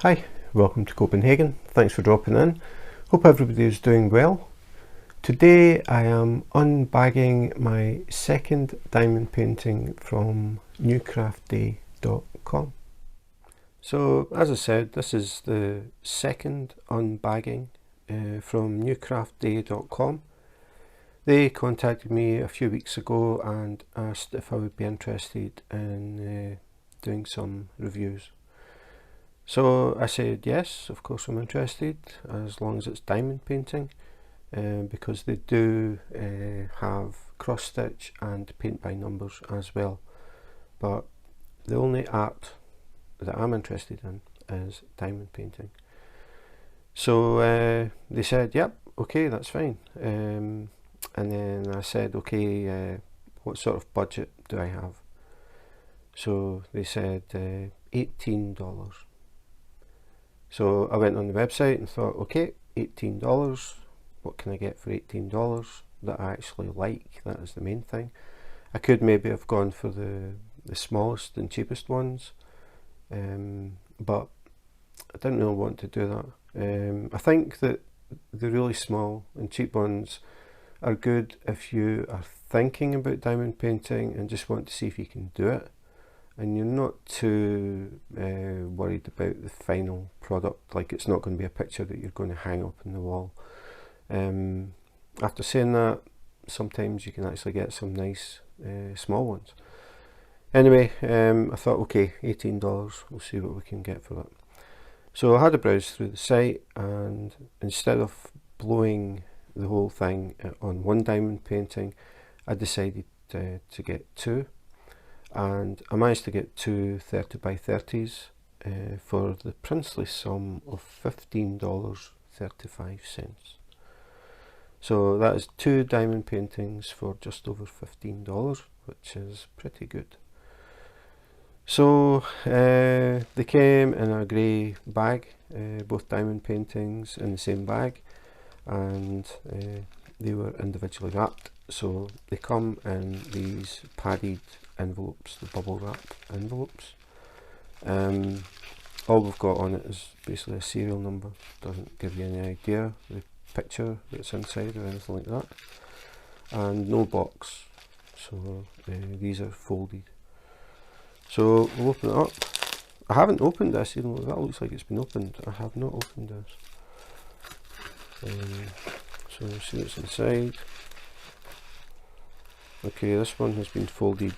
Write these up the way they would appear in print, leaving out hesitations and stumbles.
Hi, welcome to Copenhagen. Thanks for dropping in. Hope everybody is doing well. Today I am unbagging my second diamond painting from Newcraftday.com. So as I said, this is the second unbagging from Newcraftday.com. They contacted me a few weeks ago and asked if I would be interested in doing some reviews. So I said yes, of course I'm interested, as long as it's diamond painting, because they do have cross stitch and paint by numbers as well, but the only art that I'm interested in is diamond painting. So they said yep, okay, that's fine, and then I said okay, what sort of budget do I have? So they said $18. So I went on the website and thought, okay, $18, what can I get for $18 that I actually like? That is the main thing. I could maybe have gone for the smallest and cheapest ones, but I didn't really want to do that. I think that the really small and cheap ones are good if you are thinking about diamond painting and just want to see if you can do it, and you're not too worried about the final product, like it's not going to be a picture that you're going to hang up on the wall. After saying that, sometimes you can actually get some nice small ones. Anyway, I thought okay, $18, we'll see what we can get for that. So I had a browse through the site, and instead of blowing the whole thing on one diamond painting, I decided to get two. And I managed to get two 30 by 30s for the princely sum of $15.35. So that is two diamond paintings for just over $15, which is pretty good. So they came in a grey bag, both diamond paintings in the same bag, and they were individually wrapped. So they come in these padded envelopes, the bubble wrap envelopes. All we've got on it is basically a serial number. Doesn't give you any idea the picture that's inside or anything like that, and no box, so these are folded. So we'll open it up. I haven't opened this, even though that looks like it's been opened. I have not opened this. So we'll see what's inside. Okay, this one has been folded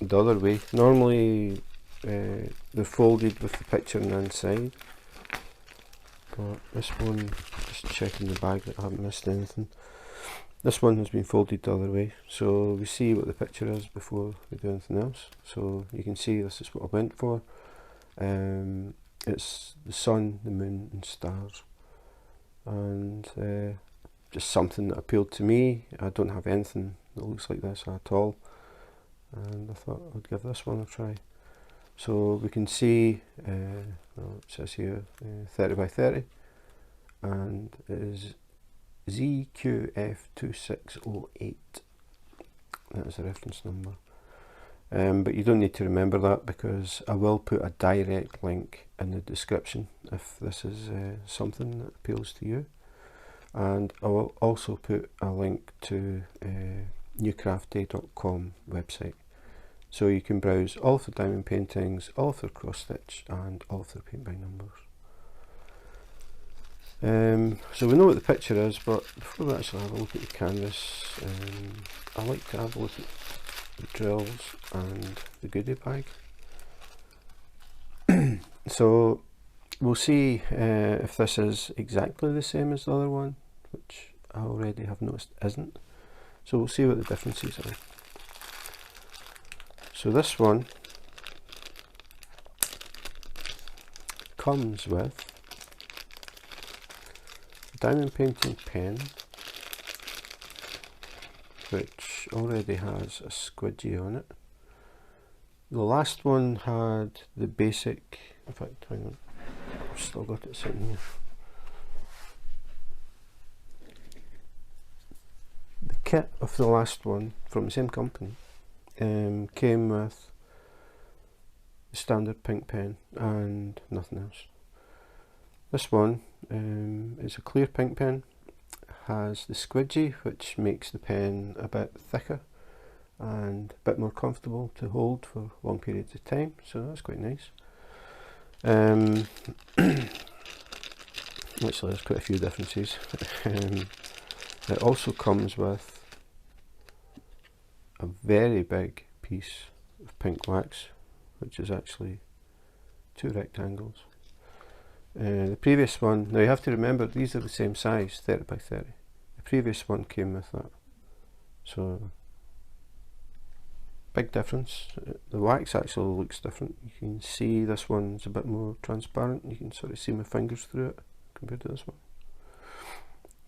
the other way. Normally they're folded with the picture on the inside, but this one, just checking the bag that I haven't missed anything, this one has been folded the other way, so we see what the picture is before we do anything else. So you can see this is what I went for. It's the sun, the moon and stars, and just something that appealed to me. I don't have anything that looks like this at all, and I thought I'd give this one a try. So we can see, well, it says here 30 by 30, and it is ZQF2608. That is the reference number. But you don't need to remember that, because I will put a direct link in the description if this is something that appeals to you. And I will also put a link to Newcraftday.com website, so you can browse all of the diamond paintings, all of their cross stitch and all of their paint by numbers. So we know what the picture is, but before we actually have a look at the canvas, I like to have a look at the drills and the goodie bag. So we'll see if this is exactly the same as the other one, which I already have noticed isn't. So we'll see what the differences are. So this one comes with a diamond painting pen, which already has a squidgy on it. The last one had the basic, in fact, hang on, I've still got it sitting here. The kit of the last one from the same company came with the standard pink pen and nothing else. This one is a clear pink pen, has the squidgy, which makes the pen a bit thicker and a bit more comfortable to hold for long periods of time, so that's quite nice. Actually, there's quite a few differences. It also comes with a very big piece of pink wax, which is actually 2 rectangles. The previous one, now you have to remember these are the same size, 30 by 30. The previous one came with that, so big difference. The wax actually looks different. You can see this one's a bit more transparent. You can sort of see my fingers through it compared to this one.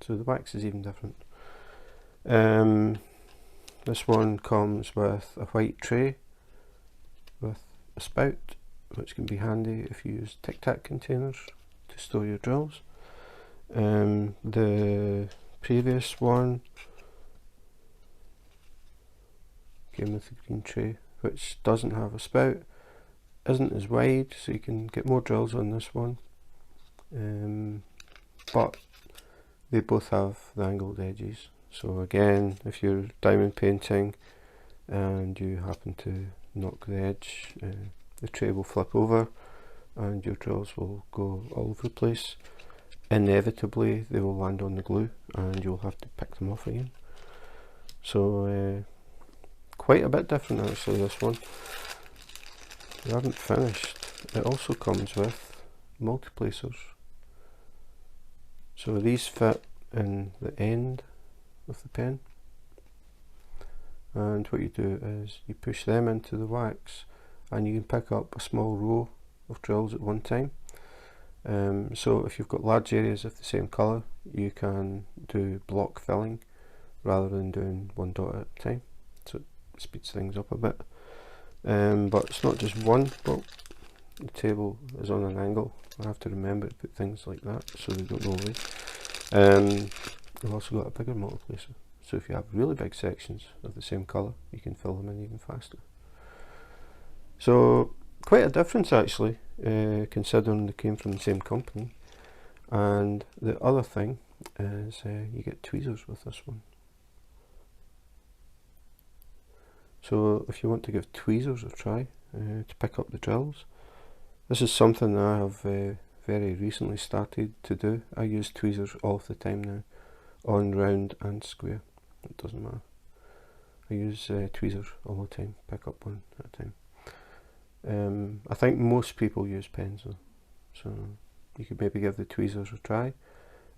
So the wax is even different. This one comes with a white tray with a spout, which can be handy if you use Tic Tac containers to store your drills. The previous one came with a green tray, which doesn't have a spout, isn't as wide, so you can get more drills on this one. But they both have the angled edges, so again, if you're diamond painting and you happen to knock the edge, the tray will flip over and your drills will go all over the place. Inevitably they will land on the glue and you'll have to pick them off again. So quite a bit different actually, this one. We haven't finished. It also comes with multi-placers. So these fit in the end of the pen, and what you do is you push them into the wax and you can pick up a small row of drills at one time. So if you've got large areas of the same colour, you can do block filling rather than doing one dot at a time, so it speeds things up a bit. But it's not just one, but the table is on an angle. I have to remember to put things like that so they don't go away. We've also got a bigger multiplacer, so if you have really big sections of the same colour, you can fill them in even faster. So quite a difference actually, considering they came from the same company. And the other thing is you get tweezers with this one. So if you want to give tweezers a try to pick up the drills, this is something that I have very recently started to do. I use tweezers all of the time now, on round and square, it doesn't matter. I use tweezers all the time, pick up one at a time. I think most people use pens though, so you could maybe give the tweezers a try.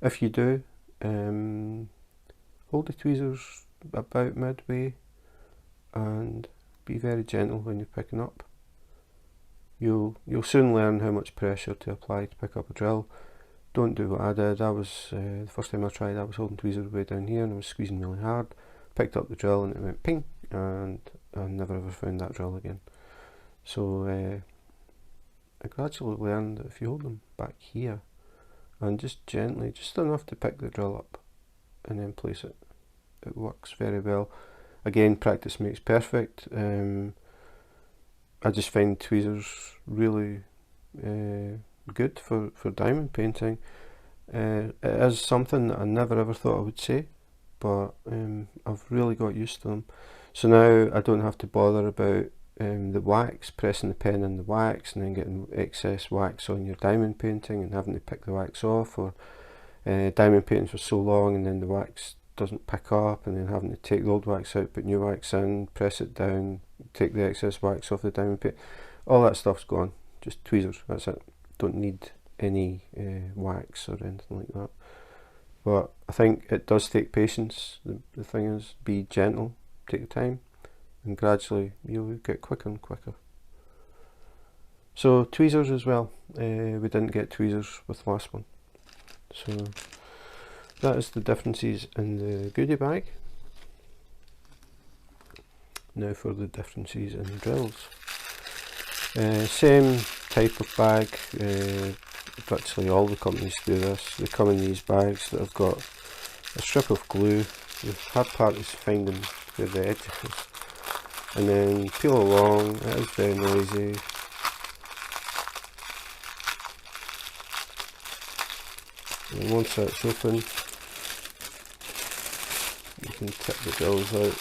If you do, hold the tweezers about midway and be very gentle when you're picking up. You'll soon learn how much pressure to apply to pick up a drill. Don't do what I did. I was the first time I tried, I was holding tweezers way down here and I was squeezing really hard. Picked up the drill and it went ping, and I never ever found that drill again. So I gradually learned that if you hold them back here and just gently, just enough to pick the drill up and then place it, it works very well. Again, practice makes perfect. I just find tweezers really good for diamond painting. It is something that I never ever thought I would say, but I've really got used to them. So now I don't have to bother about the wax, pressing the pen in the wax and then getting excess wax on your diamond painting and having to pick the wax off, or diamond painting for so long and then the wax doesn't pick up and then having to take the old wax out, put new wax in, press it down, take the excess wax off the diamond paint. All that stuff's gone, just tweezers, that's it. Don't need any wax or anything like that. But I think it does take patience. The thing is, be gentle, take your time, and gradually you'll get quicker and quicker. So tweezers as well, we didn't get tweezers with the last one. So that is the differences in the goodie bag. Now for the differences in the drills. Same type of bag, virtually all the companies do this. They come in these bags that have got a strip of glue. The hard part is finding the edges, and then peel along. It is very noisy. And once that's open, you can tip the drills out,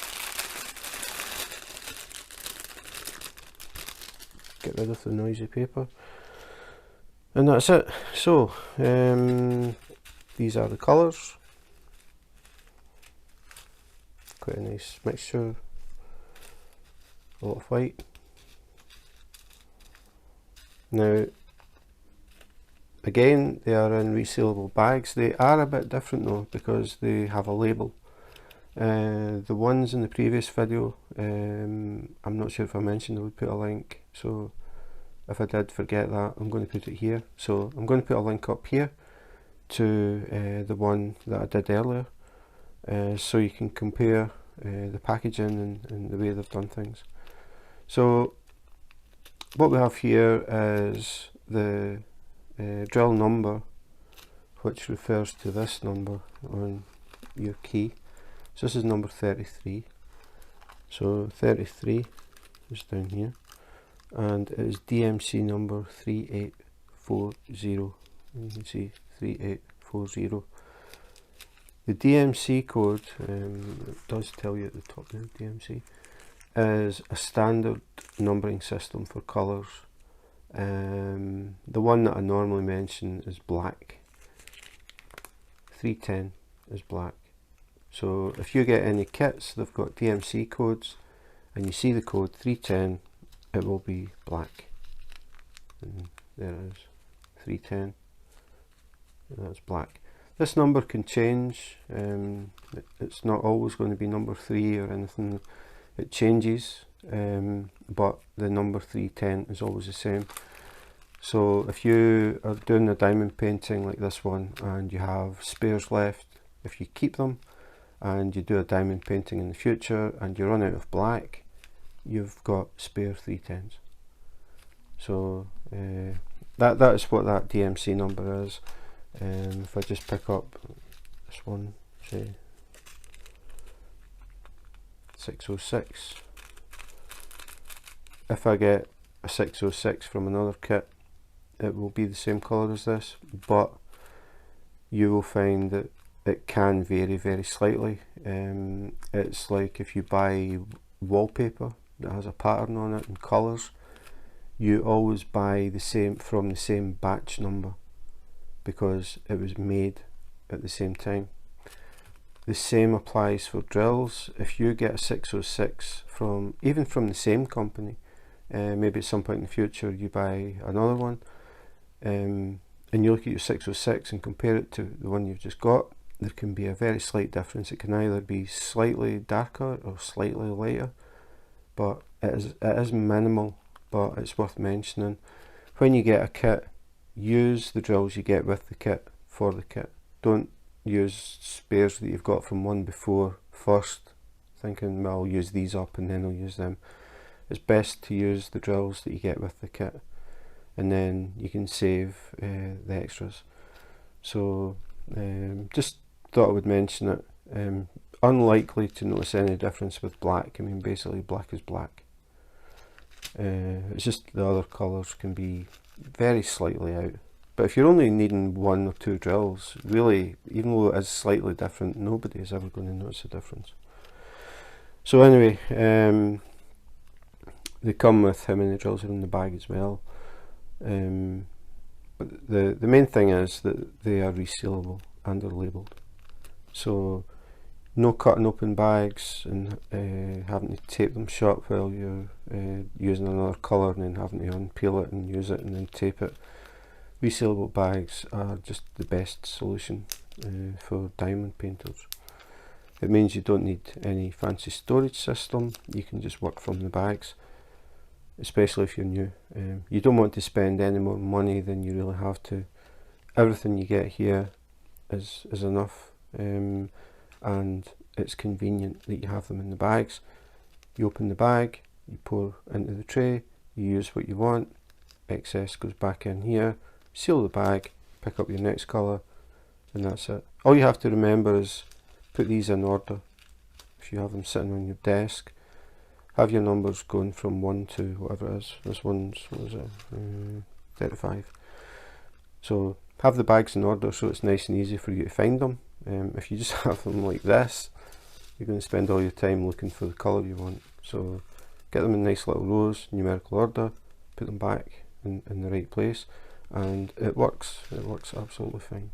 get rid of the noisy paper, and that's it. So these are the colours. Quite a nice mixture, a lot of white. Now again, they are in resealable bags. They are a bit different though, because they have a label. The ones in the previous video, I'm not sure if I mentioned I would put a link, so if I did forget that, I'm going to put it here. So I'm going to put a link up here to the one that I did earlier, so you can compare the packaging and the way they've done things. So what we have here is the drill number, which refers to this number on your key. So this is number 33. So 33 is down here, and it is DMC number 3840. You can see 3840. The DMC code, it does tell you at the top there, DMC, is a standard numbering system for colours. The one that I normally mention is black. 310 is black. So if you get any kits, they've got DMC codes, and you see the code 310, it will be black. And there it is, 310, and that's black. This number can change. It's not always going to be number 3 or anything. It changes, but the number 310 is always the same. So if you are doing a diamond painting like this one and you have spares left, if you keep them and you do a diamond painting in the future and you run out of black, you've got spare 310s. So that is what that DMC number is. If I just pick up this one, say 606, if I get a 606 from another kit, it will be the same colour as this, but you will find that it can vary very slightly. It's like if you buy wallpaper that has a pattern on it and colours, you always buy the same from the same batch number, because it was made at the same time. The same applies for drills. If you get a 606 from, even from the same company, maybe at some point in the future you buy another one, and you look at your 606 and compare it to the one you've just got, there can be a very slight difference. It can either be slightly darker or slightly lighter, but it is minimal, but it's worth mentioning. When you get a kit, use the drills you get with the kit for the kit. Don't use spares that you've got from one before first, thinking, well, I'll use these up and then I'll use them. It's best to use the drills that you get with the kit, and then you can save the extras. So just thought I would mention it. Unlikely to notice any difference with black. I mean, basically black is black. It's just the other colours can be very slightly out. But if you're only needing 1 or 2 drills, really, even though it is slightly different, nobody is ever going to notice a difference. So anyway, they come with how many drills are in the bag as well. But the main thing is that they are resealable and are labelled. So no cutting open bags and having to tape them shut while you're using another colour and then having to unpeel it and use it and then tape it. Resealable bags are just the best solution for diamond painters. It means you don't need any fancy storage system. You can just work from the bags, especially if you're new. You don't want to spend any more money than you really have to. Everything you get here is enough, and it's convenient that you have them in the bags. You open the bag, you pour into the tray, you use what you want, excess goes back in here, seal the bag, pick up your next colour, and that's it. All you have to remember is put these in order. If you have them sitting on your desk, have your numbers going from 1 to whatever it is. This one's, what is it, 35. So have the bags in order so it's nice and easy for you to find them. If you just have them like this, you're going to spend all your time looking for the colour you want. So get them in nice little rows, numerical order, put them back in the right place, and it works absolutely fine.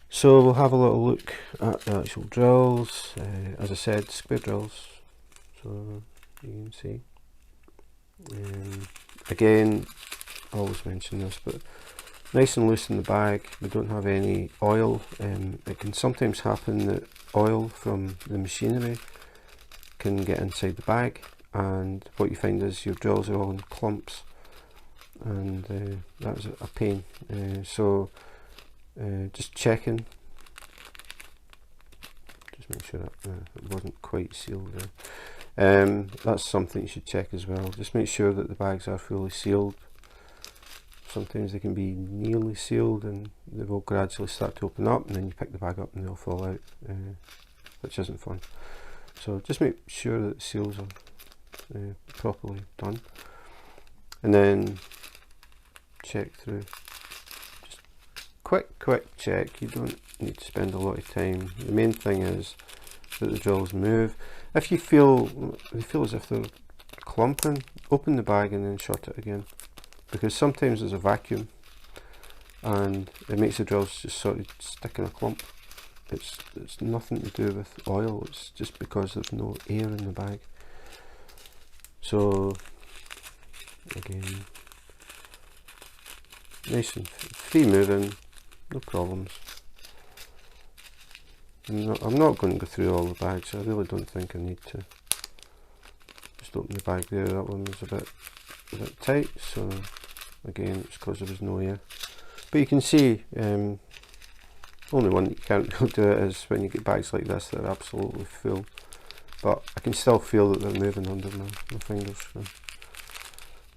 So we'll have a little look at the actual drills. As I said, square drills, so you can see. Again, I always mention this, but nice and loose in the bag. We don't have any oil. It can sometimes happen that oil from the machinery can get inside the bag, and what you find is your drills are all in clumps, and that's a pain. So just checking, just make sure that it wasn't quite sealed there. That's something you should check as well. Just make sure that the bags are fully sealed. Sometimes they can be nearly sealed and they will gradually start to open up, and then you pick the bag up and they'll fall out, which isn't fun. So just make sure that the seals are properly done, and then check through. Just quick check. You don't need to spend a lot of time. The main thing is that the drills move. If you feel as if they're clumping, open the bag and then shut it again, because sometimes there's a vacuum and it makes the drills just sort of stick in a clump. It's nothing to do with oil, it's just because there's no air in the bag. So again, nice and free moving, no problems. I'm not going to go through all the bags. I really don't think I need to. Just open the bag there. That one was a bit tight, so again it's because there was no air. But you can see, only one that you can't really do it is when you get bags like this that are absolutely full. But I can still feel that they're moving under my fingers, so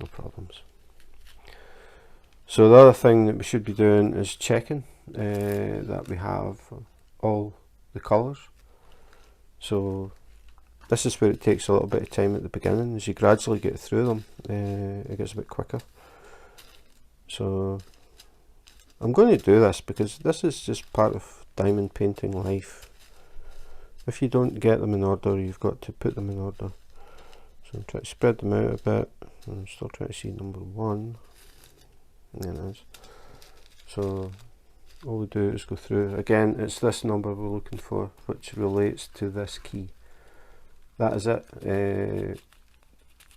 no problems. So the other thing that we should be doing is checking that we have all the colours. So this is where it takes a little bit of time at the beginning. As you gradually get through them, it gets a bit quicker. So I'm going to do this because this is just part of diamond painting life. If you don't get them in order, you've got to put them in order. So I'm trying to spread them out a bit. I'm still trying to see number 1. There it is. So all we do is go through. Again, it's this number we're looking for, which relates to this key. That is it.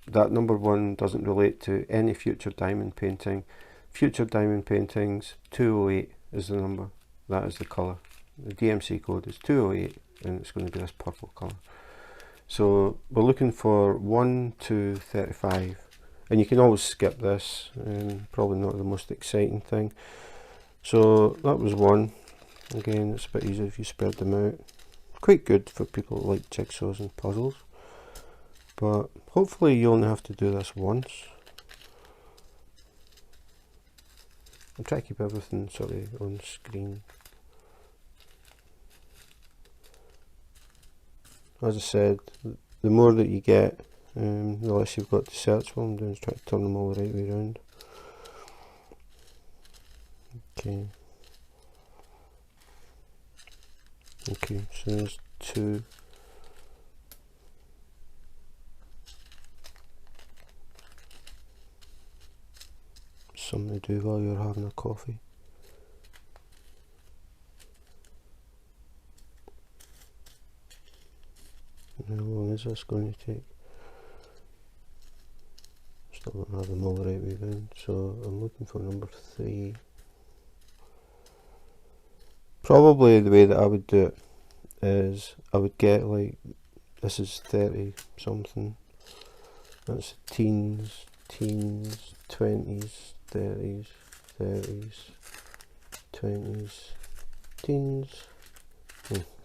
That number 1 doesn't relate to any future diamond painting. Future diamond paintings, 208 is the number. That is the colour. The DMC code is 208, and it's going to be this purple colour. So we're looking for 1 to 35, and you can always skip this. Probably not the most exciting thing. So that was 1. Again, it's a bit easier if you spread them out. Quite good for people that like jigsaws and puzzles. But hopefully you only have to do this once. I'll try to keep everything sort of on screen. As I said, the more that you get, the less you've got to search. What I'm doing is try to turn them all the right way around. Okay, so there's 2. Something to do while you're having a coffee. How long is this going to take? Still don't have them all the right way round, so I'm looking for number 3. Probably the way that I would do it is I would get, like, this is 30 something, that's teens, 20s, 30s, 20s, teens,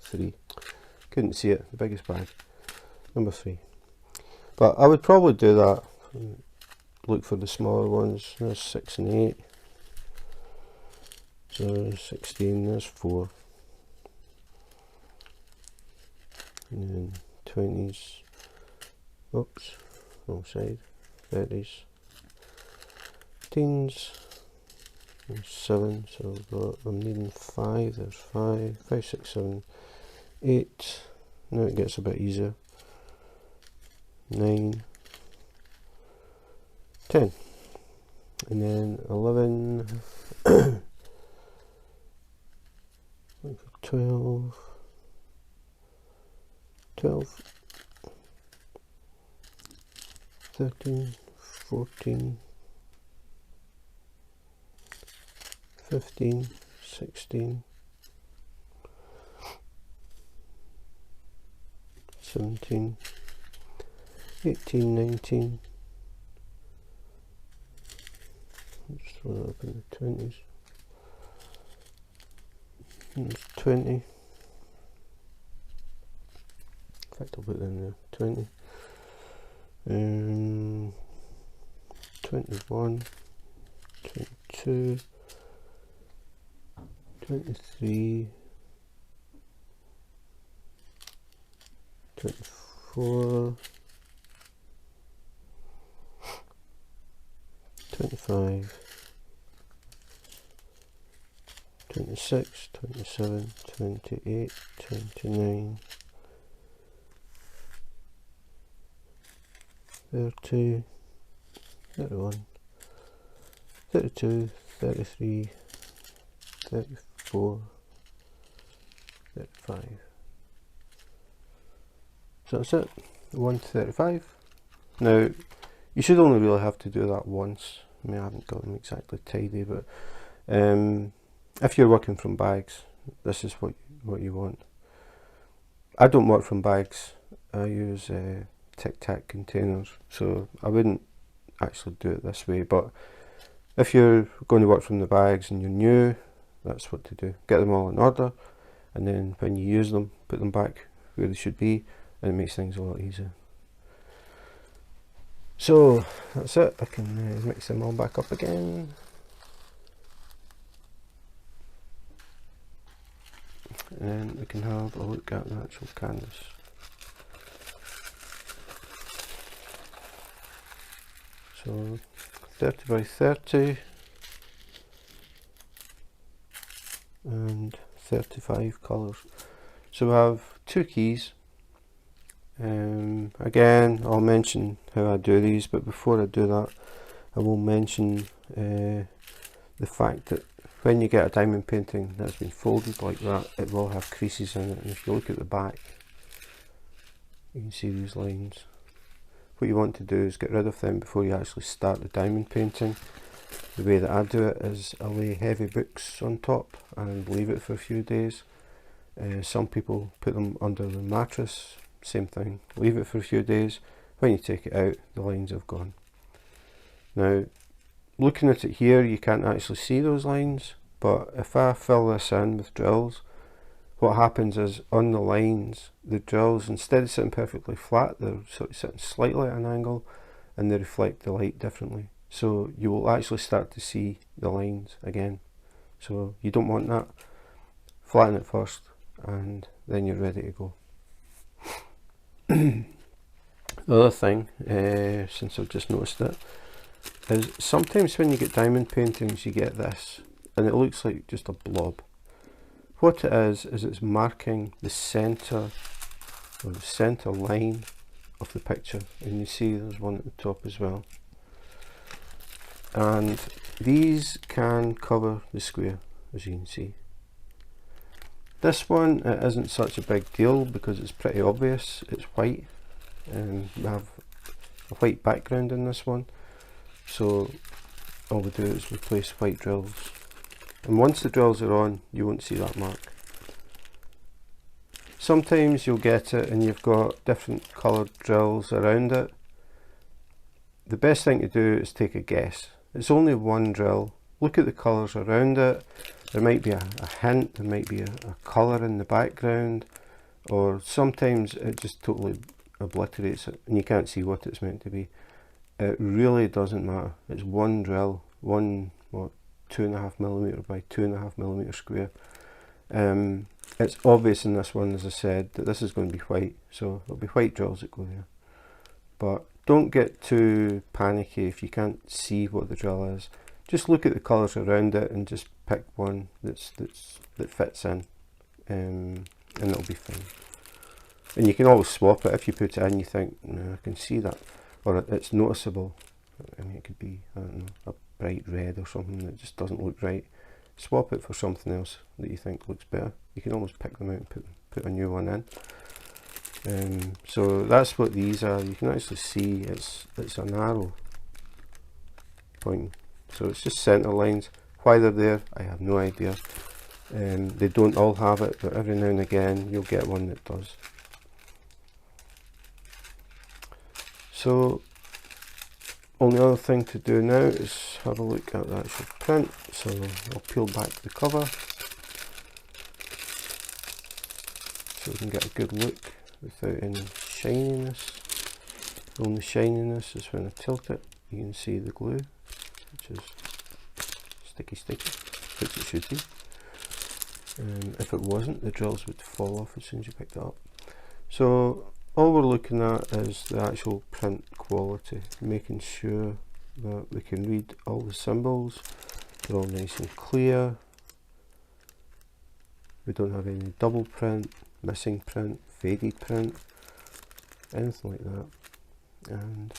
3. Couldn't see it, the biggest bag, number 3. But I would probably do that, look for the smaller ones. There's 6 and 8. So there's 16, there's 4. And then 20s, oops, wrong side, 30s, teens, and 7, so I'm needing 5, there's 5, 5, 6, 7, 8, now it gets a bit easier, 9, 10, and then 11, 12, 12, 13, 14, 15, 16, 17, 18, 19, let's throw that up in the 20s, and 20, in fact I'll put that in there, 20, 21, 22, 23, 24, 25, 26, 27, 28, 29, 30, 31, 32, 33, 34, 35. So that's it, 1 to 35. Now, you should only really have to do that once. I mean, I haven't got them exactly tidy, but if you're working from bags, this is what you want. I don't work from bags, I use Tic Tac containers, so I wouldn't actually do it this way, but if you're going to work from the bags and you're new, that's what to do. Get them all in order, and then when you use them, put them back where they should be, and it makes things a lot easier. So that's it, I can mix them all back up again. And then we can have a look at the actual canvas. So 30 by 30 and 35 colours. So we have 2 keys. Again, I'll mention how I do these, but before I do that, I will mention the fact that when you get a diamond painting that's been folded like that, it will have creases in it, and if you look at the back, you can see these lines. What you want to do is get rid of them before you actually start the diamond painting. The way that I do it is I lay heavy books on top and leave it for a few days. Some people put them under the mattress, same thing, leave it for a few days. When you take it out, the lines have gone. Now, looking at it here, you can't actually see those lines, but if I fill this in with drills, what happens is on the lines, the drills, instead of sitting perfectly flat, they're sort of sitting slightly at an angle, and they reflect the light differently. So you will actually start to see the lines again. So you don't want that. Flatten it first, and then you're ready to go. The other thing, since I've just noticed it, is sometimes when you get diamond paintings you get this, and it looks like just a blob. What it is it's marking the centre, or the centre line of the picture, and you see there's one at the top as well. And these can cover the square, as you can see. This one, it isn't such a big deal because it's pretty obvious, it's white, and we have a white background in this one, so all we do is replace white drills, and once the drills are on, you won't see that mark. Sometimes you'll get it and you've got different coloured drills around it. The best thing to do is take a guess. It's only one drill. Look at the colours around it. There might be a hint, there might be a colour in the background, or sometimes it just totally obliterates it and you can't see what it's meant to be. It really doesn't matter. It's one drill, one 2.5mm by 2.5mm square. It's obvious in this one, as I said, that this is going to be white, so it'll be white drills that go there. But don't get too panicky if you can't see what the drill is. just look at the colours around it and just pick one that fits in, and it'll be fine. And you can always swap it if you put it in. You think, no, I can see that, or it's noticeable. I mean, it could be, I don't know, a bright red or something that just doesn't look right. Swap it for something else that you think looks better. You can always pick them out and put a new one in. So that's what these are. You can actually see it's an arrow pointing. So it's just centre lines. Why they're there, I have no idea. They don't all have it, but every now and again you'll get one that does. So only other thing to do now is have a look at the actual print. So I'll peel back the cover so we can get a good look without any shininess. The only shininess is when I tilt it. You can see the glue, which is sticky, which it should be. If it wasn't, the drills would fall off as soon as you picked it up. So all we're looking at is the actual print quality, making sure that we can read all the symbols, they're all nice and clear, we don't have any double print, missing print, faded print, anything like that, and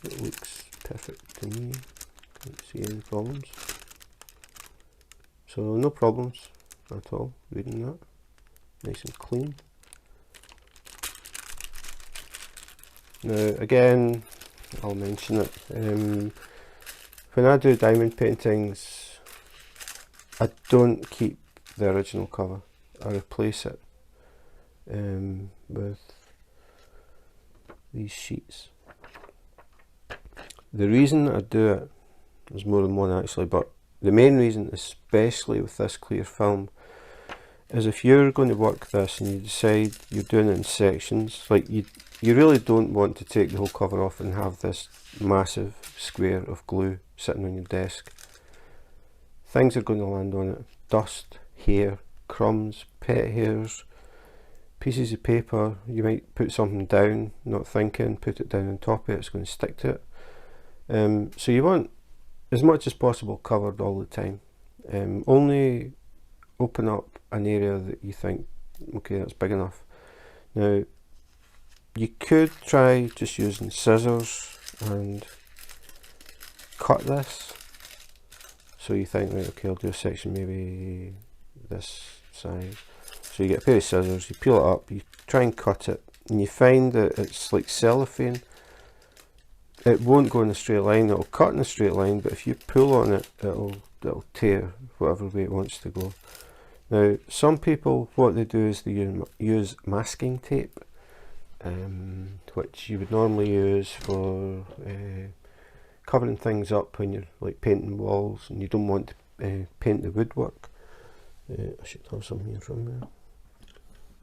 it looks perfect to me. Can't see any problems. So no problems at all reading that, nice and clean. Now again, I'll mention it, when I do diamond paintings, I don't keep the original cover, I replace it with these sheets. The reason I do it, there's more than one actually, but the main reason, especially with this clear film, is if you're going to work this and you decide you're doing it in sections, like you really don't want to take the whole cover off and have this massive square of glue sitting on your desk. Things are going to land on it, dust, hair, crumbs, pet hairs, pieces of paper. You might put something down, not thinking, put it down on top of it, it's going to stick to it. So you want as much as possible covered all the time. Only open up an area that you think, okay, that's big enough. Now you could try just using scissors and cut this. So you think, right, okay, I'll do a section maybe this size. So you get a pair of scissors, you peel it up, you try and cut it, and you find that it's like cellophane. It won't go in a straight line, it'll cut in a straight line, but if you pull on it, it'll tear whatever way it wants to go. Now, some people, what they do is they use masking tape, which you would normally use for covering things up when you're like painting walls and you don't want to paint the woodwork. I should have some here from there.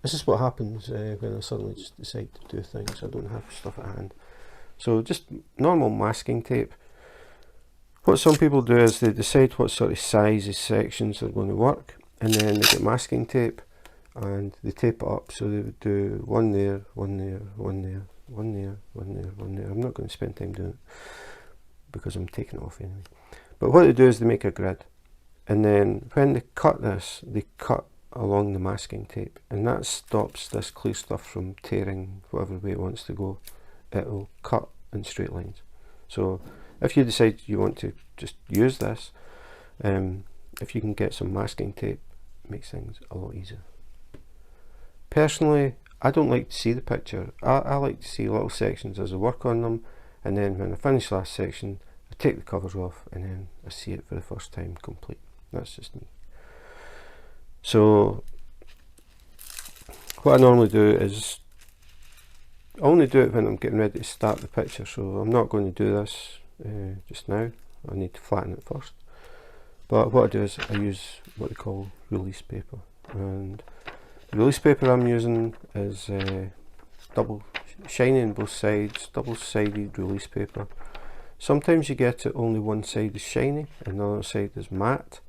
This is what happens when I suddenly just decide to do things. I don't have stuff at hand. So just normal masking tape. What some people do is they decide what sort of size of sections are going to work, and then they get masking tape and they tape it up. So they would do one there, one there, one there, one there, one there, one there. I'm not going to spend time doing it because I'm taking it off anyway. But what they do is they make a grid, and then when they cut this, they cut along the masking tape, and that stops this clear stuff from tearing whatever way it wants to go. It'll cut in straight lines. So if you decide you want to just use this, if you can get some masking tape, it makes things a lot easier. Personally, I don't like to see the picture. I like to see little sections as I work on them, and then when I finish last section, I take the covers off and then I see it for the first time complete. That's just me. So what I normally do is I only do it when I'm getting ready to start the picture, so I'm not going to do this just now. I need to flatten it first. But what I do is I use what they call release paper, and the release paper I'm using is double shiny on both sides, double-sided release paper. Sometimes you get it only one side is shiny and the other side is matte.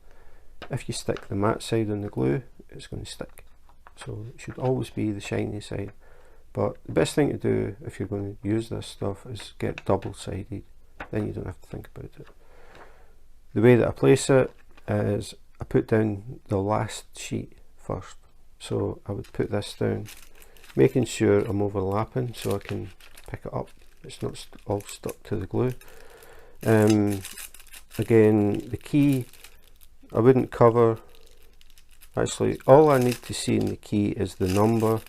If you stick the matte side on the glue, it's going to stick. So it should always be the shiny side. But the best thing to do if you're going to use this stuff is get double-sided, then you don't have to think about it. the way that I place it is I put down the last sheet first. So I would put this down, making sure I'm overlapping so I can pick it up. It's not all stuck to the glue. Again, the key, I wouldn't cover. Actually, all I need to see in the key is the number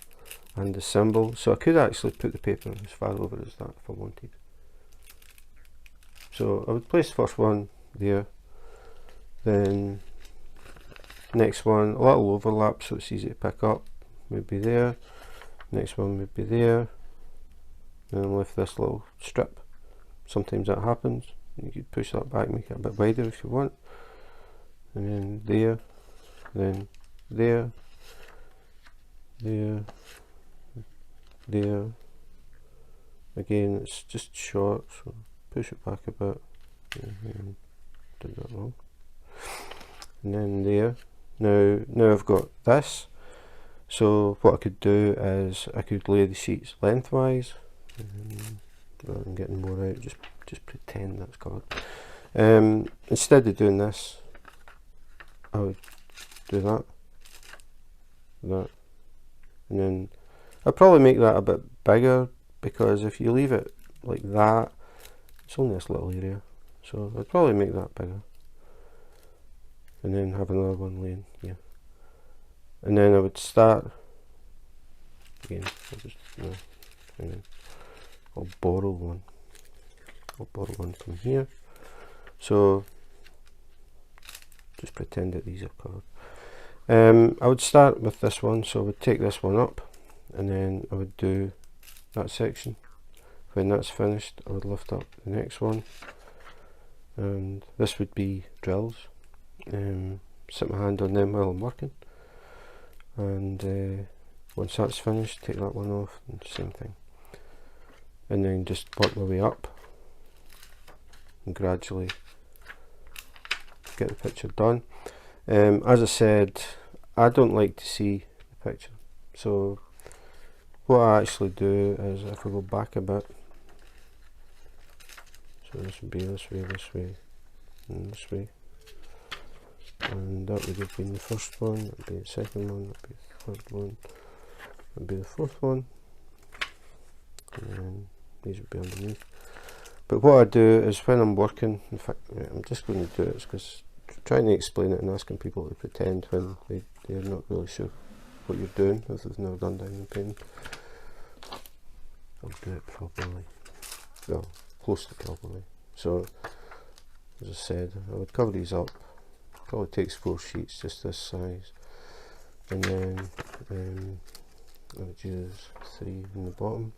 and the symbol. So I could actually put the paper as far over as that if I wanted. So I would place the first one there, then next one, a little overlap so it's easy to pick up, would be there. Next one would be there. And lift this little strip. Sometimes that happens. You could push that back, make it a bit wider if you want. And then there, then there, there, there. Again, it's just short, so push it back a bit. Did that wrong. And then there. Now I've got this. So what I could do is I could lay the sheets lengthwise. Rather than getting more out, just pretend that's covered. Instead of doing this, I would do that, and then I'd probably make that a bit bigger, because if you leave it like that, it's only this little area, so I'd probably make that bigger, and then have another one laying here, and then I would start again. I'll borrow one from here. So just pretend that these are covered. I would start with this one, so I would take this one up, and then I would do that section. When that's finished, I would lift up the next one, and this would be drills. Sit my hand on them while I'm working, and once that's finished, take that one off, and same thing. And then just work my way up and gradually get the picture done. As I said, I don't like to see the picture, so what I actually do is if I go back a bit, so this would be this way, and this way, and that would have been the first one, that would be the second one, that would be the third one, that would be the fourth one, and then these would be underneath. But what I do is when I'm working, in fact, I'm just going to do it because trying to explain it and asking people to pretend when they're not really sure what you're doing if they've never done diamond painting. I'll do it properly, well, close to properly. So as I said, I would cover these up. Probably takes 4 sheets, just this size, and then I would use 3 in the bottom.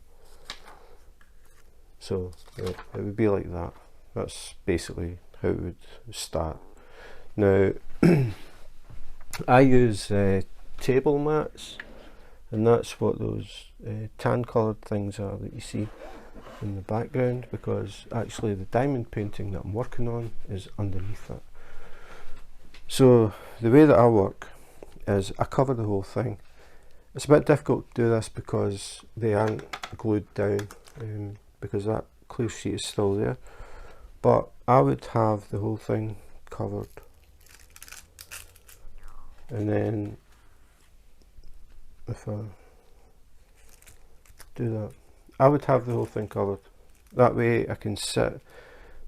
So it would be like that. That's basically how it would start. Now I use table mats, and that's what those tan coloured things are that you see in the background, because actually the diamond painting that I'm working on is underneath it. So the way that I work is I cover the whole thing. It's a bit difficult to do this because they aren't glued down, because that clear sheet is still there, but I would have the whole thing covered, and then if I do that, I would have the whole thing covered. That way I can sit,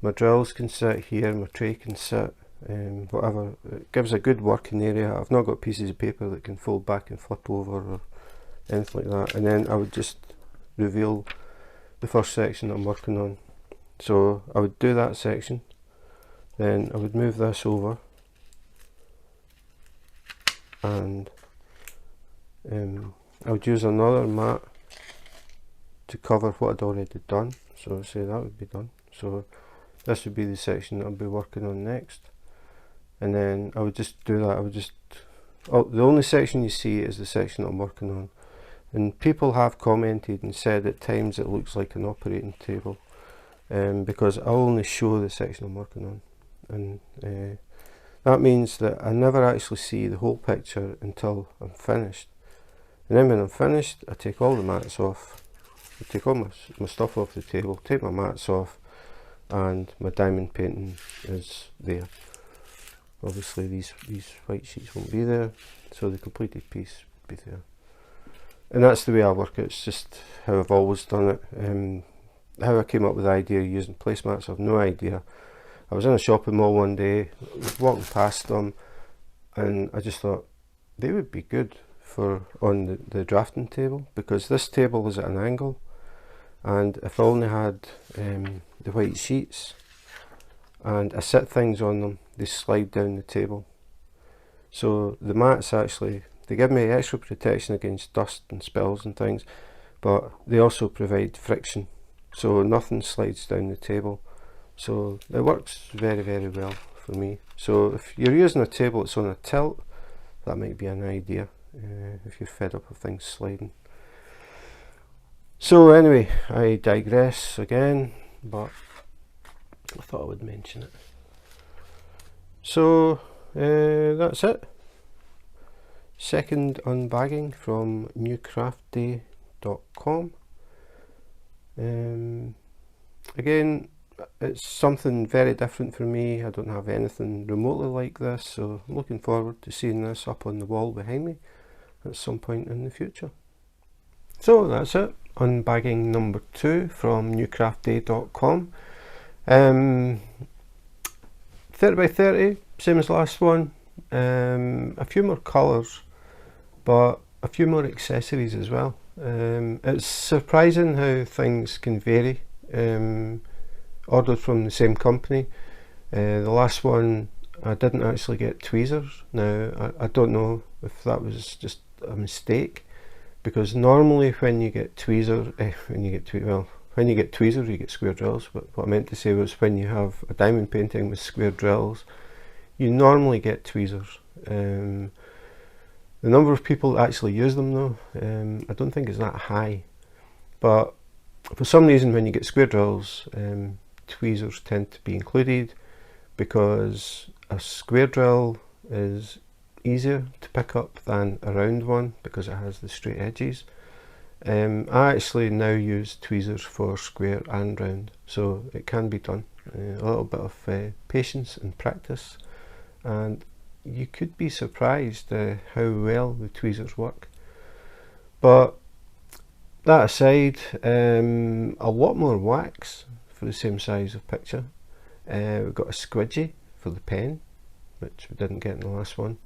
my drills can sit here, my tray can sit, whatever. It gives a good working area. I've not got pieces of paper that can fold back and flip over or anything like that, and then I would just reveal the first section I'm working on. So I would do that section, then I would move this over, and I would use another mat to cover what I'd already done. So say that would be done. So this would be the section that I'll be working on next, and then I would just do that. I would just, the only section you see is the section I'm working on. And people have commented and said at times it looks like an operating table, because I only show the section I'm working on, and that means that I never actually see the whole picture until I'm finished. And then when I'm finished, I take all the mats off, I take all my stuff off the table, take my mats off, and my diamond painting is there. Obviously these white sheets won't be there, so the completed piece will be there. And that's the way I work it. It's just how I've always done it. How I came up with the idea of using placemats, I've no idea. I was in a shopping mall one day, walking past them, and I just thought they would be good for on the drafting table, because this table is at an angle, and if I only had the white sheets and I sit things on them, they slide down the table. So the mats actually, they give me extra protection against dust and spills and things, but they also provide friction, so nothing slides down the table. So it works very, very well for me. So if you're using a table that's on a tilt, that might be an idea if you're fed up of things sliding. So anyway, I digress again, but I thought I would mention it. So that's it. Second unbagging from Newcraftday.com. Again, it's something very different for me. I don't have anything remotely like this, so I'm looking forward to seeing this up on the wall behind me at some point in the future. So that's it, unbagging number 2 from Newcraftday.com. 30 by 30, same as last one. A few more colours, but a few more accessories as well. It's surprising how things can vary. Ordered from the same company. The last one I didn't actually get tweezers. Now I don't know if that was just a mistake, because normally when you get tweezers, when you get tweezers you get square drills, but what I meant to say was when you have a diamond painting with square drills, you normally get tweezers. The number of people that actually use them though, I don't think is that high, but for some reason when you get square drills, tweezers tend to be included, because a square drill is easier to pick up than a round one because it has the straight edges. I actually now use tweezers for square and round, so it can be done. A little bit of patience and practice, and you could be surprised how well the tweezers work. But that aside, a lot more wax for the same size of picture. We've got a squidgy for the pen, which we didn't get in the last one,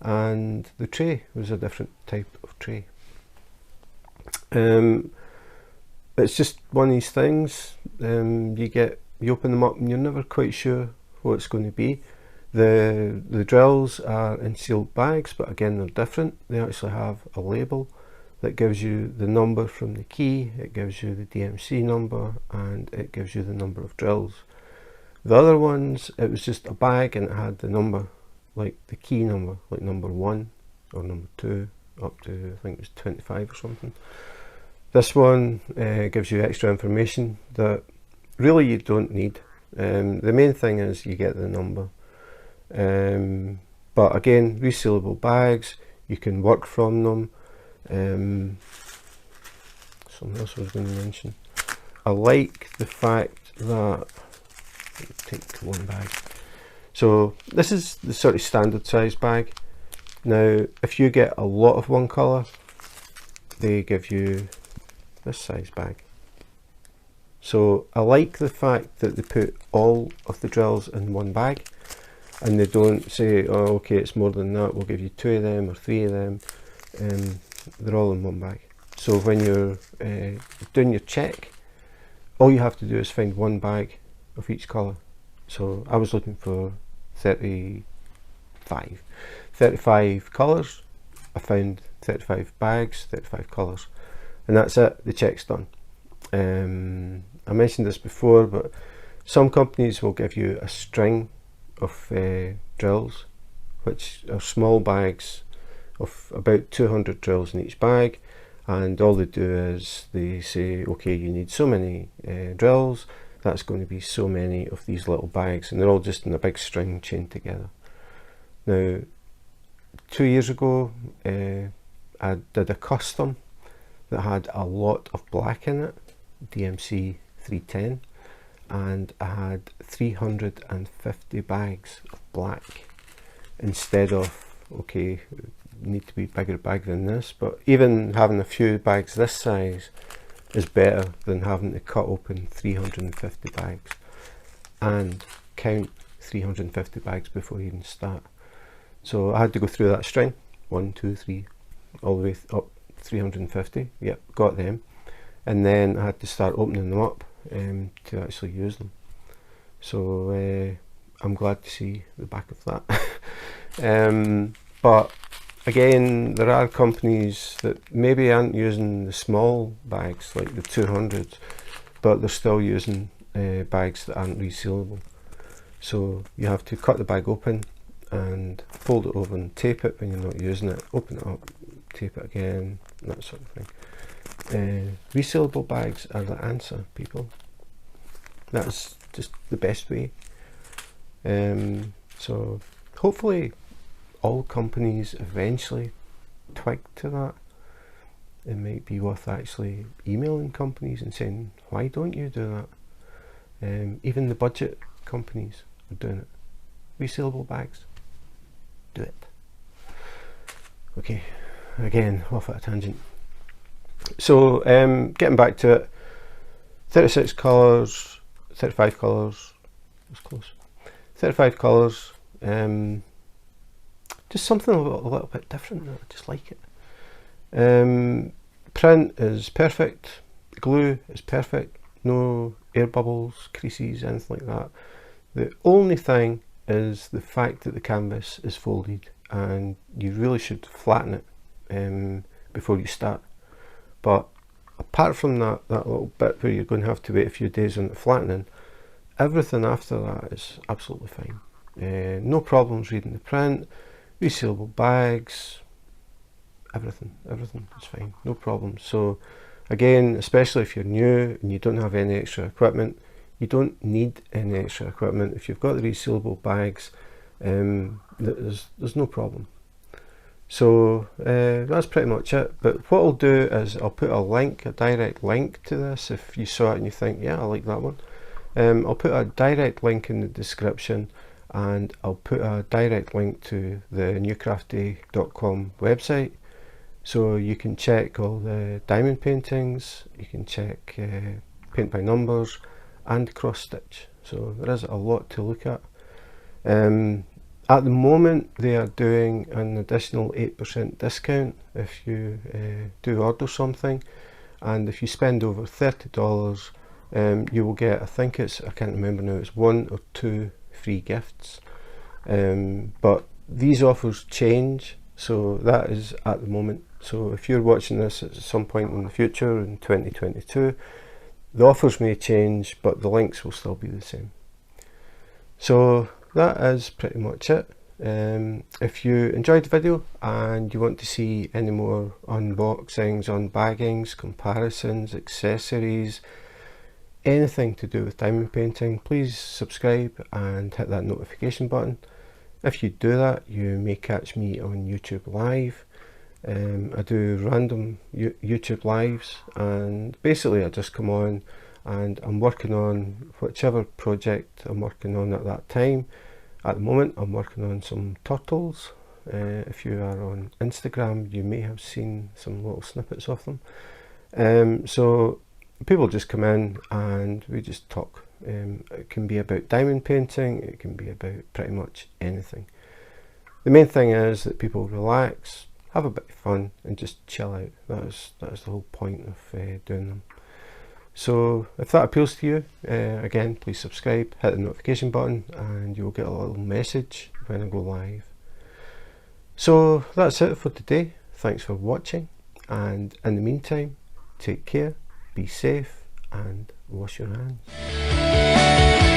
and the tray was a different type of tray. It's just one of these things. You open them up and you're never quite sure what it's going to be. The drills are in sealed bags, but again they're different. They actually have a label that gives you the number from the key, it gives you the DMC number, and it gives you the number of drills. The other ones, it was just a bag and it had the number, like the key number, like number 1 or number 2 up to, I think it was 25 or something. This one gives you extra information that really you don't need. The main thing is you get the number. But again, resealable bags, you can work from them. Something else I was going to mention. I like the fact that, take one bag. So this is the sort of standard size bag. Now if you get a lot of one colour, they give you this size bag. So I like the fact that they put all of the drills in one bag, and they don't say, oh okay, it's more than that, we'll give you 2 of them or 3 of them. They're all in one bag. So when you're doing your check, all you have to do is find one bag of each colour. So I was looking for 35 colours. I found 35 bags, 35 colours, and that's it, the check's done. I mentioned this before, but some companies will give you a string of drills, which are small bags of about 200 drills in each bag, and all they do is they say, okay, you need so many drills, that's going to be so many of these little bags, and they're all just in a big string chained together. Now 2 years ago I did a custom that had a lot of black in it, DMC 310, and I had 350 bags of black instead of, okay, need to be bigger bag than this, but even having a few bags this size is better than having to cut open 350 bags and count 350 bags before you even start. So I had to go through that string, 1, 2, 3, all the way up 350. Yep, got them. And then I had to start opening them up to actually use them. So I'm glad to see the back of that. But again, there are companies that maybe aren't using the small bags like the 200s, but they're still using bags that aren't resealable. So you have to cut the bag open and fold it over and tape it when you're not using it, open it up, tape it again, that sort of thing. Resealable bags are the answer, people. That's just the best way. So hopefully all companies eventually twig to that. It might be worth actually emailing companies and saying, why don't you do that? Even the budget companies are doing it. Resealable bags, do it. Okay, again, off at a tangent. So getting back to it, 36 colours, 35 colours, that's close, 35 colours, just something a little bit different. I just like it. Print is perfect, glue is perfect, no air bubbles, creases, anything like that. The only thing is the fact that the canvas is folded, and you really should flatten it before you start. But apart from that little bit where you're going to have to wait a few days on the flattening, everything after that is absolutely fine. No problems reading the print, resealable bags, everything is fine, no problems. So again, especially if you're new and you don't have any extra equipment, you don't need any extra equipment. If you've got the resealable bags, there's no problem. So that's pretty much it. But what I'll do is I'll put a link, a direct link to this. If you saw it and you think, yeah, I like that one, I'll put a direct link in the description, and I'll put a direct link to the Newcraftday.com website, so you can check all the diamond paintings, you can check paint by numbers and cross stitch. So there is a lot to look at. At the moment they are doing an additional 8% discount if you do order something, and if you spend over $30 you will get, I think it's, I can't remember now, it's 1 or 2 free gifts. But these offers change, so that is at the moment. So if you're watching this at some point in the future in 2022, the offers may change, but the links will still be the same. So that is pretty much it. If you enjoyed the video and you want to see any more unboxings, unbaggings, comparisons, accessories, anything to do with diamond painting, please subscribe and hit that notification button. If you do that, you may catch me on YouTube Live. I do random YouTube lives, and basically I just come on and I'm working on whichever project I'm working on at that time. At the moment I'm working on some turtles. If you are on Instagram, you may have seen some little snippets of them. So people just come in and we just talk. It can be about diamond painting, it can be about pretty much anything. The main thing is that people relax, have a bit of fun and just chill out. That is the whole point of doing them. So if that appeals to you, again, please subscribe, hit the notification button, and you will get a little message when I go live. So that's it for today. Thanks for watching, and in the meantime, take care, be safe, and wash your hands.